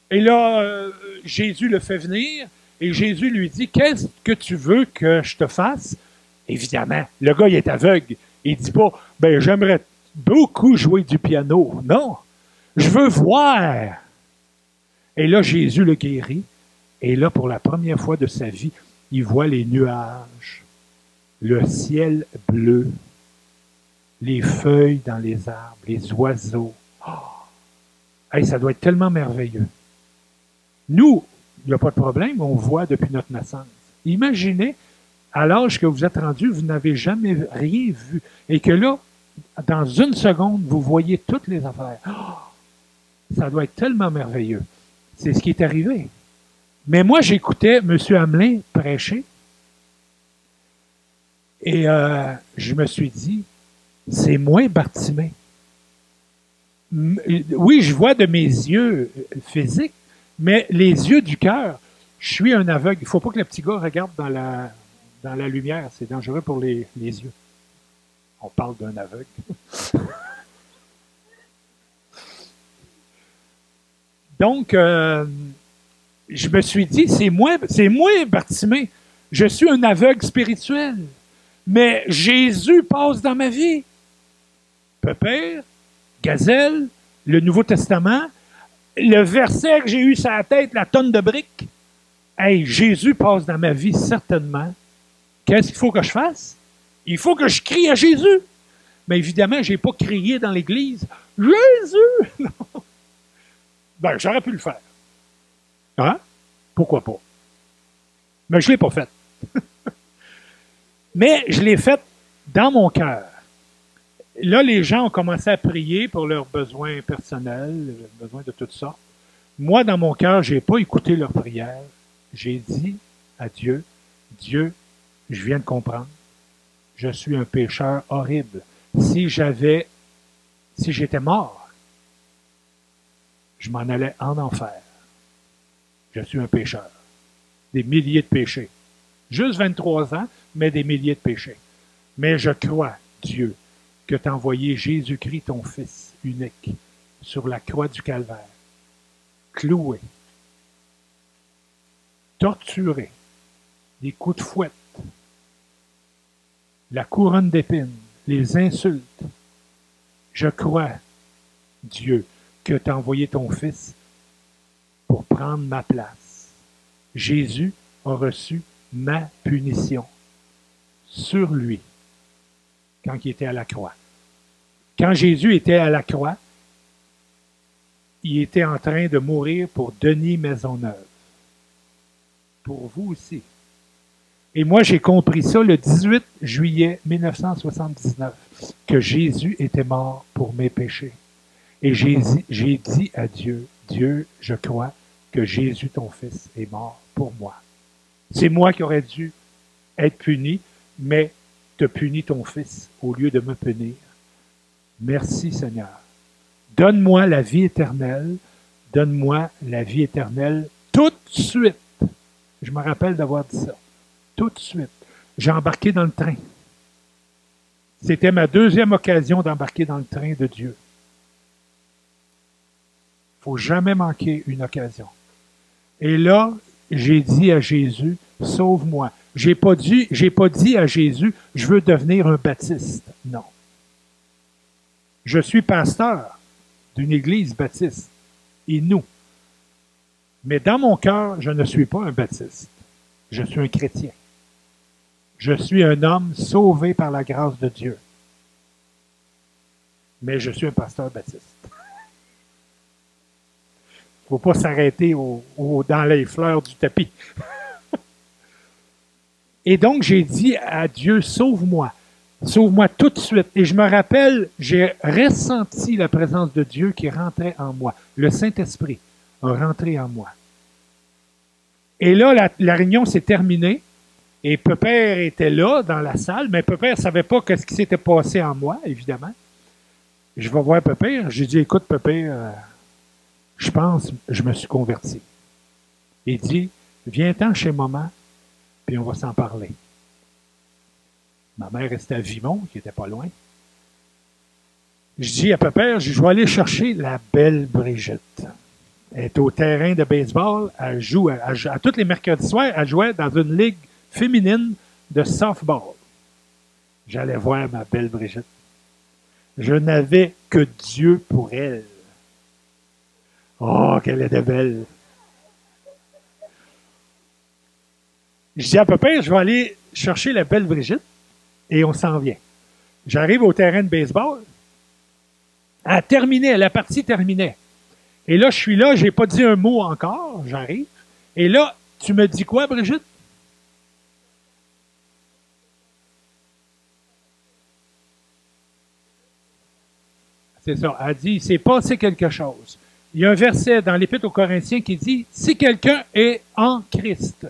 Et là, Jésus le fait venir, et Jésus lui dit, qu'est-ce que tu veux que je te fasse? Évidemment, le gars, il est aveugle. Il dit pas, ben, j'aimerais beaucoup jouer du piano. Non, je veux voir. Et là, Jésus le guérit. Et là, pour la première fois de sa vie, il voit les nuages, le ciel bleu, les feuilles dans les arbres, les oiseaux. Oh! Hey, ça doit être tellement merveilleux. Nous, il n'y a pas de problème, on voit depuis notre naissance. Imaginez, à l'âge que vous êtes rendu, vous n'avez jamais rien vu. Et que là, dans une seconde, vous voyez toutes les affaires. Oh! Ça doit être tellement merveilleux. C'est ce qui est arrivé. Mais moi, j'écoutais M. Hamelin prêcher. Et je me suis dit, c'est moins Bartimée. Oui, je vois de mes yeux physiques, mais les yeux du cœur, je suis un aveugle. Il ne faut pas que le petit gars regarde dans la lumière. C'est dangereux pour les yeux. On parle d'un aveugle. Donc, je me suis dit, c'est moi Bartimée. Je suis un aveugle spirituel. Mais Jésus passe dans ma vie. Pépère, Gazelle, le Nouveau Testament, le verset que j'ai eu sur la tête, la tonne de briques. Hey, Jésus passe dans ma vie certainement. Qu'est-ce qu'il faut que je fasse? Il faut que je crie à Jésus. Mais évidemment, je n'ai pas crié dans l'église. Jésus! Non. Ben, j'aurais pu le faire. Hein? Pourquoi pas? Mais je ne l'ai pas fait. Mais je l'ai fait dans mon cœur. Là, les gens ont commencé à prier pour leurs besoins personnels, besoins de toutes sortes. Moi, dans mon cœur, je n'ai pas écouté leurs prières. J'ai dit à Dieu, Dieu, je viens de comprendre. Je suis un pécheur horrible. Si j'étais mort, je m'en allais en enfer. Je suis un pécheur. Des milliers de péchés. Juste 23 ans, mais des milliers de péchés. Mais je crois, Dieu, que tu as envoyé Jésus-Christ, ton Fils unique, sur la croix du Calvaire, cloué, torturé, des coups de fouette, la couronne d'épines, les insultes. Je crois, Dieu, que tu as envoyé ton Fils pour prendre ma place. Jésus a reçu ma punition sur lui quand il était à la croix. Quand Jésus était à la croix, il était en train de mourir pour Denis Maisonneuve. Pour vous aussi. Et moi, j'ai compris ça le 18 juillet 1979, que Jésus était mort pour mes péchés. Et j'ai dit à Dieu, Dieu, je crois que Jésus, ton Fils, est mort pour moi. C'est moi qui aurais dû être puni, mais tu as puni ton Fils au lieu de me punir. Merci, Seigneur. Donne-moi la vie éternelle. Donne-moi la vie éternelle tout de suite. Je me rappelle d'avoir dit ça. Tout de suite. J'ai embarqué dans le train. C'était ma deuxième occasion d'embarquer dans le train de Dieu. Il ne faut jamais manquer une occasion. Et là, j'ai dit à Jésus, sauve-moi. J'ai pas dit à Jésus, je veux devenir un baptiste. Non. Je suis pasteur d'une église baptiste. Et nous. Mais dans mon cœur, je ne suis pas un baptiste. Je suis un chrétien. Je suis un homme sauvé par la grâce de Dieu. Mais je suis un pasteur baptiste. Il ne faut pas s'arrêter dans les fleurs du tapis. Et donc, j'ai dit à Dieu, sauve-moi. Sauve-moi tout de suite. Et je me rappelle, j'ai ressenti la présence de Dieu qui rentrait en moi. Le Saint-Esprit a rentré en moi. Et là, la réunion s'est terminée. Et Pépère était là, dans la salle, mais Pépère ne savait pas ce qui s'était passé en moi, évidemment. Je vais voir Pépère. J'ai dit, écoute, Pépère, je pense, je me suis converti. Il dit, viens-t'en chez maman, puis on va s'en parler. Ma mère restait à Vimont, qui n'était pas loin. Je dis à Pépère, je vais aller chercher la belle Brigitte. Elle est au terrain de baseball, elle joue, à tous les mercredis soirs, elle jouait dans une ligue féminine de softball. J'allais voir ma belle Brigitte. Je n'avais que Dieu pour elle. Oh, qu'elle était belle! Je dis à Pépère, je vais aller chercher la belle Brigitte et on s'en vient. J'arrive au terrain de baseball. Elle terminait, la partie terminait. Et là, je suis là, j'ai pas dit un mot encore, j'arrive. Et là, tu me dis quoi, Brigitte? C'est ça. Elle dit, il s'est passé quelque chose. Il y a un verset dans l'Épître aux Corinthiens qui dit, si quelqu'un est en Christ,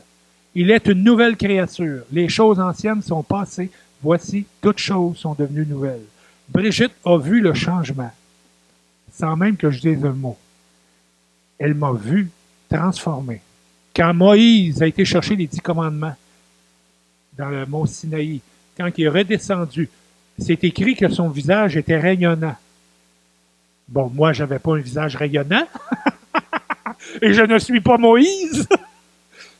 il est une nouvelle créature. Les choses anciennes sont passées. Voici, toutes choses sont devenues nouvelles. Brigitte a vu le changement, sans même que je dise un mot. Elle m'a vu transformé. Quand Moïse a été chercher les 10 commandements dans le mont Sinaï, quand il est redescendu, c'est écrit que son visage était rayonnant. Bon, moi, je n'avais pas un visage rayonnant, et je ne suis pas Moïse,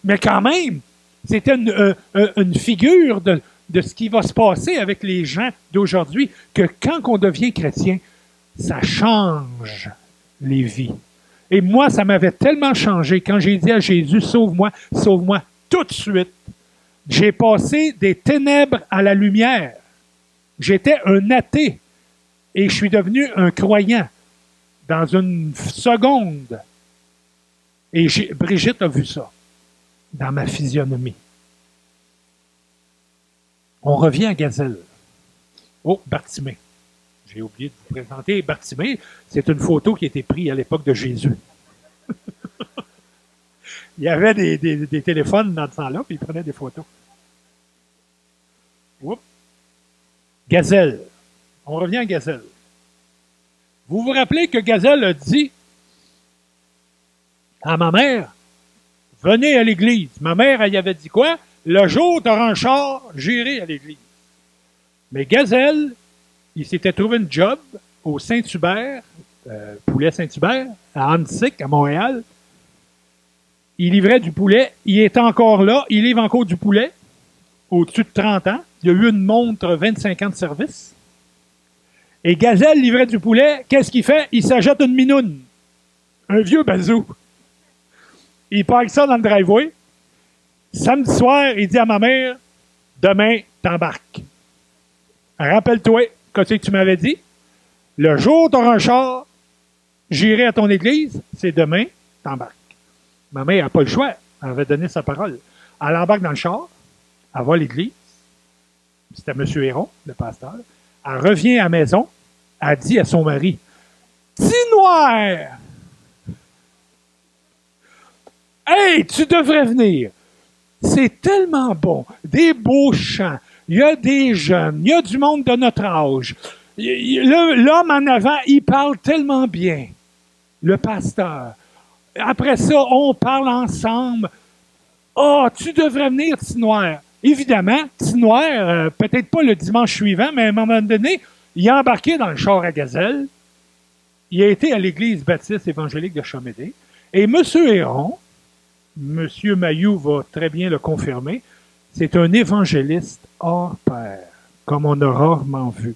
mais quand même, c'était une figure de ce qui va se passer avec les gens d'aujourd'hui, que quand on devient chrétien, ça change les vies. Et moi, ça m'avait tellement changé quand j'ai dit à Jésus, sauve-moi tout de suite. J'ai passé des ténèbres à la lumière. J'étais un athée et je suis devenu un croyant dans une seconde. Et Brigitte a vu ça dans ma physionomie. On revient à Gazelle. Oh, Bartimée. J'ai oublié de vous présenter Bartimée. C'est une photo qui a été prise à l'époque de Jésus. Il y avait des téléphones dans ce temps-là, puis il prenait des photos. Oups. Gazelle. On revient à Gazelle. Vous vous rappelez que Gazelle a dit à ma mère, venez à l'église. Ma mère, elle y avait dit quoi? Le jour où tu auras un char, j'irai à l'église. Mais Gazelle, il s'était trouvé une job au Saint-Hubert, poulet Saint-Hubert, à Annecy, à Montréal. Il livrait du poulet. Il est encore là. Il livre encore du poulet. Au-dessus de 30 ans. Il a eu une montre 25 ans de service. Et Gazelle livrait du poulet. Qu'est-ce qu'il fait? Il s'achète une minoune. Un vieux bazou. Il parque ça dans le driveway. Samedi soir, il dit à ma mère, demain, t'embarques. Rappelle-toi, qu'est-ce que tu m'avais dit? Le jour où tu auras un char, j'irai à ton église, c'est demain, t'embarques. Ma mère n'a pas le choix. Elle avait donné sa parole. Elle embarque dans le char, elle va à l'église. C'était M. Héron, le pasteur. Elle revient à la maison, elle dit à son mari, « Petit noir! Hey, tu devrais venir! C'est tellement bon, des beaux chants, il y a des jeunes, il y a du monde de notre âge. L'homme en avant, il parle tellement bien, le pasteur. Après ça, on parle ensemble. « Ah, tu devrais venir, Tinoir. » Évidemment, Tinoir, peut-être pas le dimanche suivant, mais à un moment donné, il est embarqué dans le char à gazelle. Il a été à l'église baptiste évangélique de Chamédé. Et M. Héron, M. Mailloux va très bien le confirmer, c'est un évangéliste hors pair, comme on a rarement vu.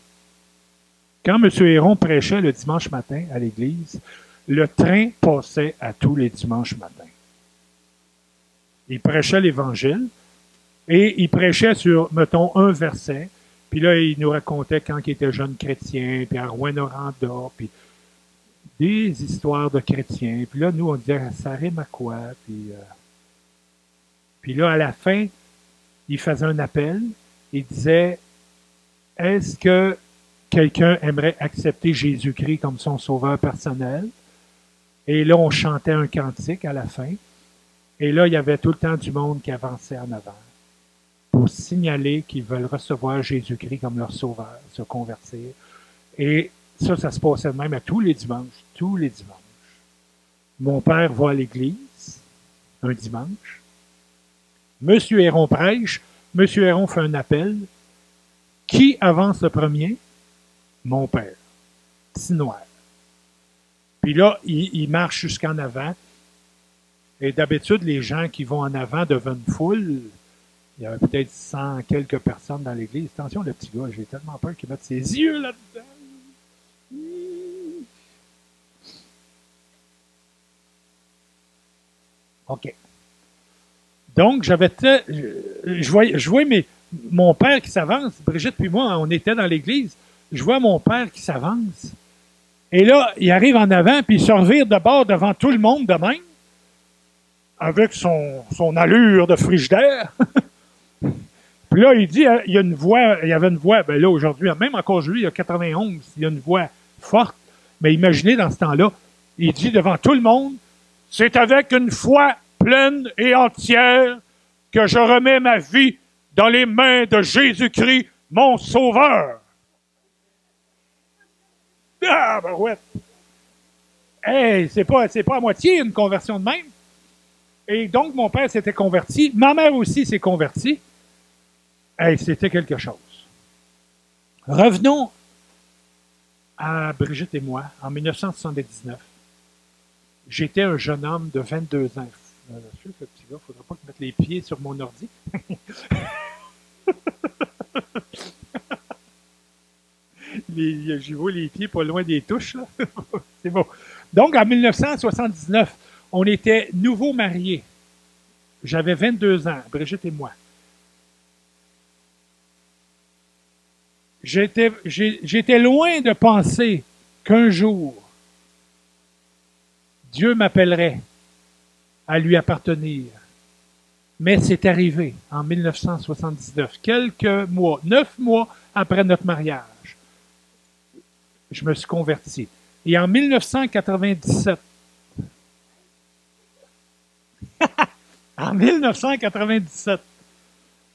Quand M. Héron prêchait le dimanche matin à l'église, le train passait à tous les dimanches matins. Il prêchait l'Évangile et il prêchait sur, mettons, un verset. Puis là, il nous racontait quand il était jeune chrétien, puis à Rouyn-Noranda, puis des histoires de chrétiens. Puis là, nous, on disait, ça rime à quoi? Puis là, à la fin, il faisait un appel. Il disait, est-ce que quelqu'un aimerait accepter Jésus-Christ comme son sauveur personnel? Et là, on chantait un cantique à la fin. Et là, il y avait tout le temps du monde qui avançait en avant pour signaler qu'ils veulent recevoir Jésus-Christ comme leur sauveur, se convertir. Et ça se passait de même à tous les dimanches. Tous les dimanches. Mon père va à l'église un dimanche. Monsieur Héron prêche. Monsieur Héron fait un appel. Qui avance le premier? Mon père. Petit noir. Puis là, il marche jusqu'en avant. Et d'habitude, les gens qui vont en avant devant une foule, il y avait peut-être 100 quelques personnes dans l'église. Attention, le petit gars, j'ai tellement peur qu'il mette ses yeux là-dedans. OK. Donc, je voyais mon père qui s'avance. Brigitte puis moi, on était dans l'église. Je vois mon père qui s'avance. Et là, il arrive en avant, puis il se revire de bord devant tout le monde de même, avec son allure de frigidaire. Puis là, il dit, il y avait une voix, ben là, aujourd'hui, même encore aujourd'hui, il y a 91, il y a une voix forte. Mais imaginez, dans ce temps-là, il dit devant tout le monde, « C'est avec une foi pleine et entière que je remets ma vie dans les mains de Jésus-Christ, mon Sauveur. » Ah, ben ouais. Hey, c'est pas à moitié une conversion de même. Et donc, mon père s'était converti. Ma mère aussi s'est convertie. Hey, c'était quelque chose. Revenons à Brigitte et moi, en 1979. J'étais un jeune homme de 22 ans. Je suis sûr que le petit gars, il ne faudra pas qu'il mette les pieds sur mon ordi. J'y vois les pieds pas loin des touches, là. C'est bon. Donc, en 1979, on était nouveaux mariés. J'avais 22 ans, Brigitte et moi. J'étais loin de penser qu'un jour, Dieu m'appellerait à lui appartenir. Mais c'est arrivé en 1979, quelques mois, 9 mois après notre mariage. Je me suis converti. Et en 1997,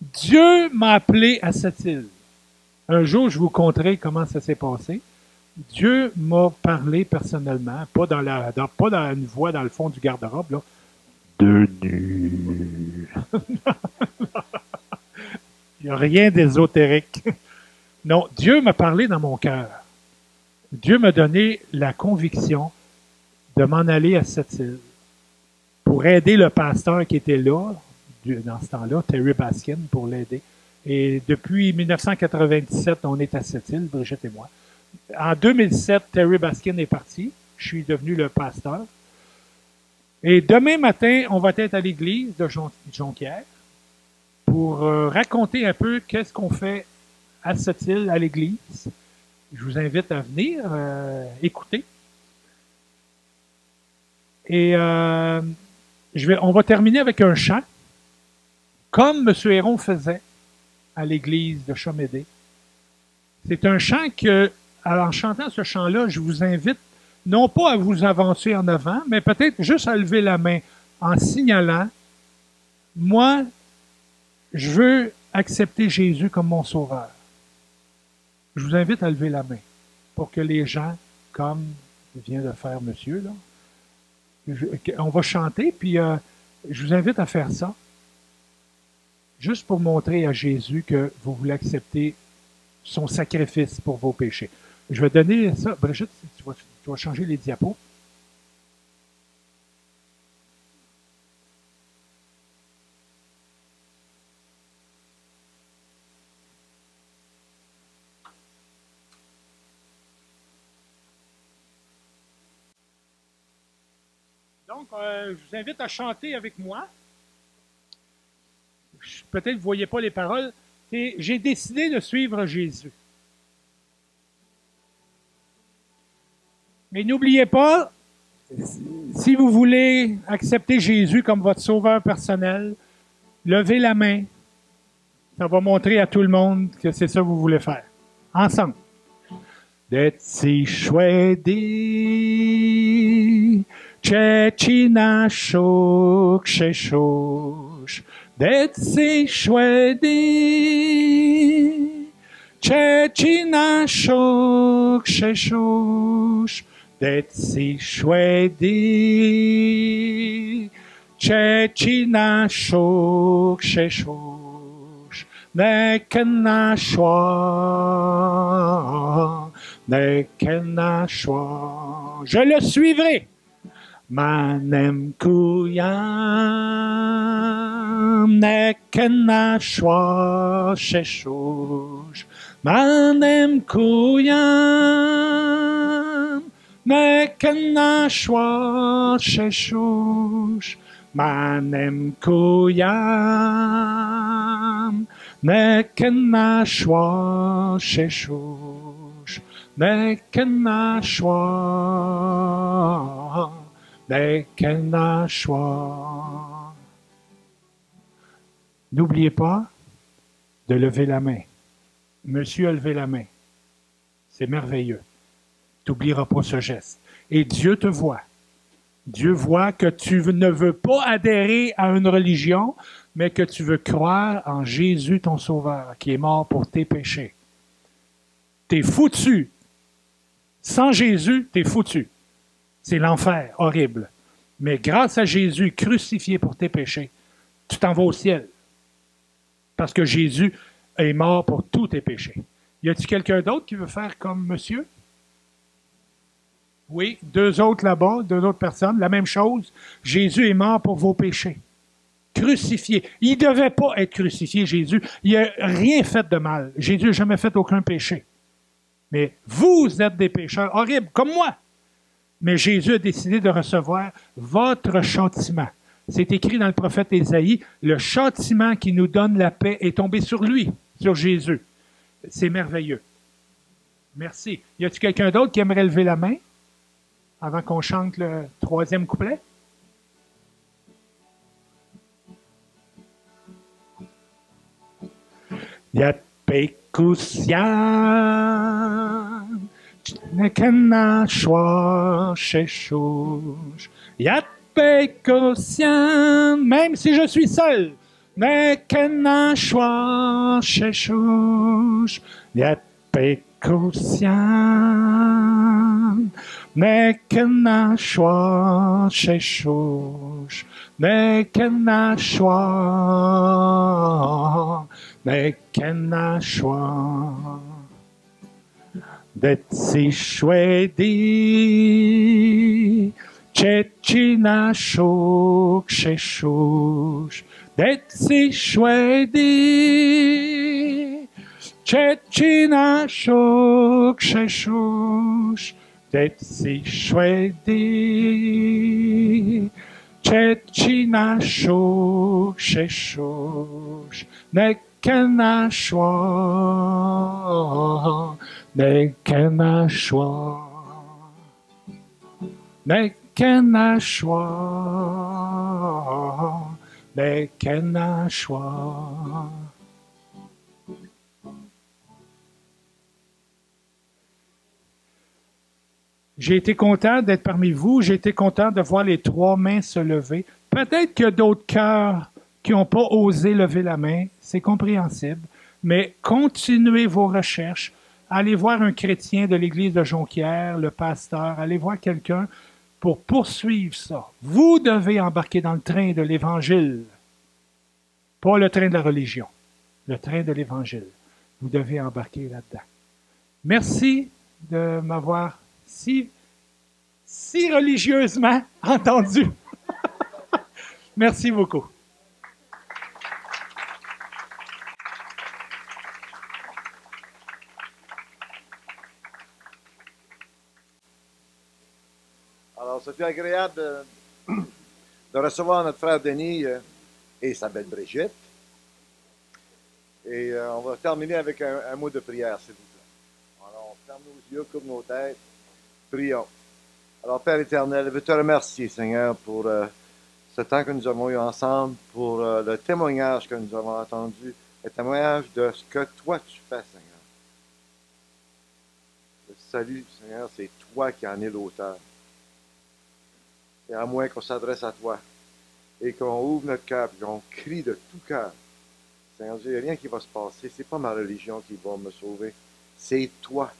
Dieu m'a appelé à cette île. Un jour, je vous conterai comment ça s'est passé. Dieu m'a parlé personnellement, pas dans une voix dans le fond du garde-robe, là. De nu. Il n'y a rien d'ésotérique. Non, Dieu m'a parlé dans mon cœur. Dieu m'a donné la conviction de m'en aller à cette île pour aider le pasteur qui était là, dans ce temps-là, Terry Baskin, pour l'aider. Et depuis 1997, on est à cette île, Brigitte et moi. En 2007, Terry Baskin est parti. Je suis devenu le pasteur. Et demain matin, on va être à l'église de Jonquière pour raconter un peu qu'est-ce qu'on fait à cette île, à l'église. Je vous invite à venir écouter. Et on va terminer avec un chant, comme M. Héron faisait à l'église de Chamédé. C'est un chant que, en chantant ce chant-là, je vous invite non pas à vous avancer en avant, mais peut-être juste à lever la main en signalant, moi, je veux accepter Jésus comme mon sauveur. Je vous invite à lever la main. pour que les gens, comme vient de faire monsieur, là, on va chanter, puis je vous invite à faire ça, juste pour montrer à Jésus que vous voulez accepter son sacrifice pour vos péchés. Je vais donner ça. Brigitte, tu vas changer les diapos. Donc, je vous invite à chanter avec moi. Peut-être que vous ne voyez pas les paroles. J'ai décidé de suivre Jésus. Mais n'oubliez pas, si vous voulez accepter Jésus comme votre sauveur personnel, levez la main. Ça va montrer à tout le monde que c'est ça que vous voulez faire. Ensemble. Deți șwedi, ceci naszuk szeszusz. Deți șwedi, ceci naszuk szeszusz. Deți șwedi, ceci naszuk szeszusz. Neken naszła. Je le suivrai. Manem kuyam nekenashwa sheshush. Manem kuyam nekenashwa sheshush. Manem kuyam nekenashwa sheshush. Nekenashwa, nekenashwa. N'oubliez pas de lever la main. Monsieur a levé la main. C'est merveilleux. Tu n'oublieras pas ce geste. Et Dieu te voit. Dieu voit que tu ne veux pas adhérer à une religion, mais que tu veux croire en Jésus, ton Sauveur, qui est mort pour tes péchés. T'es foutu. Sans Jésus, t'es foutu. C'est l'enfer, horrible. Mais grâce à Jésus crucifié pour tes péchés, tu t'en vas au ciel. Parce que Jésus est mort pour tous tes péchés. Y a-t-il quelqu'un d'autre qui veut faire comme monsieur? Oui, deux autres là-bas, deux autres personnes, la même chose. Jésus est mort pour vos péchés. Crucifié. Il ne devait pas être crucifié, Jésus. Il n'a rien fait de mal. Jésus n'a jamais fait aucun péché. Mais vous êtes des pécheurs horribles, comme moi. Mais Jésus a décidé de recevoir votre châtiment. C'est écrit dans le prophète Ésaïe, le châtiment qui nous donne la paix est tombé sur lui, sur Jésus. C'est merveilleux. Merci. Y a-t-il quelqu'un d'autre qui aimerait lever la main avant qu'on chante le troisième couplet? Pekusian, nekenashwa sheshush. Yat pekusian, même si je suis seul. Nekenashwa sheshush. Yat pekusian, nekenashwa sheshush. Nekenashwa. Nekenashwa. Deți șwedi, ceci nashuk sheshush. Deți șwedi, ceci nashuk sheshush. Deți șwedi, ceci nashuk sheshush. Nekenashwa, nekenashwa, nekenashwa, nekenashwa. J'ai été content d'être parmi vous. J'ai été content de voir les trois mains se lever. Peut-être qu'il y a d'autres cœurs qui n'ont pas osé lever la main, c'est compréhensible, mais continuez vos recherches, allez voir un chrétien de l'église de Jonquière, le pasteur, allez voir quelqu'un pour poursuivre ça. Vous devez embarquer dans le train de l'Évangile, pas le train de la religion, le train de l'Évangile. Vous devez embarquer là-dedans. Merci de m'avoir si religieusement entendu. Merci beaucoup. Alors, ça fait agréable de recevoir notre frère Denis et sa belle Brigitte. Et on va terminer avec un mot de prière, s'il vous plaît. Alors, on ferme nos yeux, couvre nos têtes, prions. Alors, Père éternel, je veux te remercier, Seigneur, pour ce temps que nous avons eu ensemble, pour le témoignage que nous avons entendu, le témoignage de ce que toi tu fais, Seigneur. Le salut, Seigneur, c'est toi qui en es l'auteur. Et à moins qu'on s'adresse à toi et qu'on ouvre notre cœur et qu'on crie de tout cœur, Seigneur Dieu, il n'y a rien qui va se passer. Ce n'est pas ma religion qui va me sauver. C'est toi.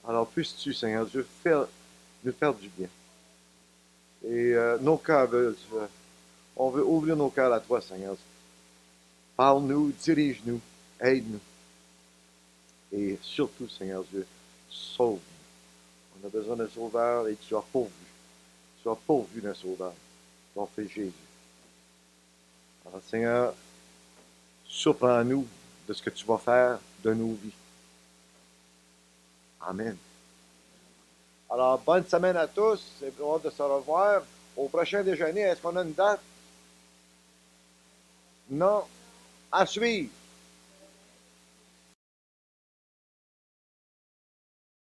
Alors, puisses-tu, Seigneur Dieu, nous faire du bien. Et nos cœurs on veut ouvrir nos cœurs à toi, Seigneur. Parle-nous, dirige-nous, aide-nous. Et surtout, Seigneur Dieu, sauve-nous. On a besoin d'un sauveur et tu as pourvu. Tu as pourvu d'un sauveur. Ton Fils Jésus. Alors, Seigneur, surprends-nous de ce que tu vas faire de nos vies. Amen. Alors, bonne semaine à tous. C'est bon de se revoir. Au prochain déjeuner, est-ce qu'on a une date? Non. À suivre.